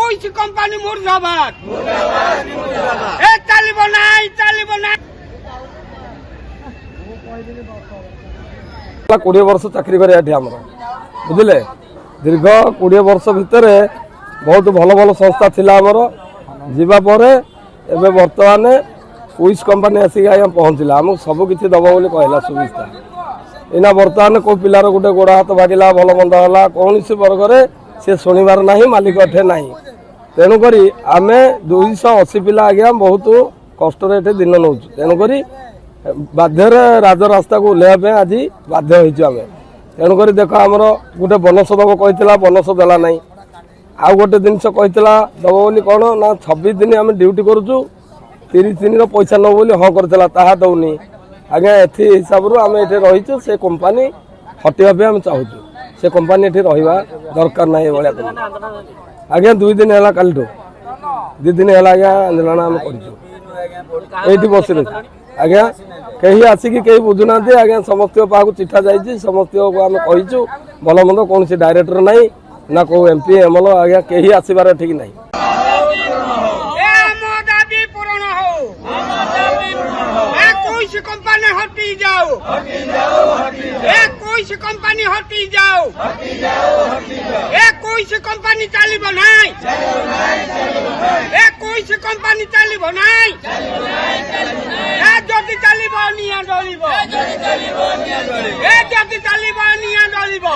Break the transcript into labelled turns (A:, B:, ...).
A: কইছি কোম্পানি মুর্দাবাদ এ চালিব নাই
B: 20 वर्ष चाकरी कर बुझे दीर्घ 20 वर्ष भितर बहुत भल भल संस्था थिला आमर जापर एवं बर्तमान क्विज कंपनी आसिक आज्ञा पहुँचला आमको सबकि दब बोली कहला सुविधा एना बर्तमान कौ पिलार गोटे गोड़ हाथ भागिला भल मंद है कौन वर्ग में सी शुणवार ना मालिक एठे ना तेणुक आम 280 पिला आज्ञा बहुत कष्ट दिन नौ तेणुक बाध्य राजरास्ता को ओह्लैया आज बाध्य होम तेणुक देख आमर गोटे बनस दब कही बनस देला ना आउ गोटे जिनस कही दब बोली कौन ना 26 दिन आम ड्यूटी करुचु 30 दिन पैसा नौ बोली हाँ करता ताहा दौनी आज्ञा एथि हिसाब रू आम ये रहीचु से कंपानी हटाइबा आम चाहूँ से कंपानी ये रहा दरकार ना भाया आज्ञा 2 दिन है काली 2 दिन है आज्ञा आंदोलन आम कर बस आज्ञा कहीं आसिक कहीं बुझुना आज्ञा समस्त पाक चिठा जाइए समस्त आम कहीचु भल मंद कौन से डायरेक्टर ना ना कौ एमपी एमएल आज्ञा कहीं आसबार ठीक ना
A: कंपनी हटी जाओ कोई सी कंपनी हटी जाओ कोई सी कंपनी चलिब नाई कोई सी कंपनी चलिब नाई जदि चलिब निया डरिब जदि चलिब निया डरिब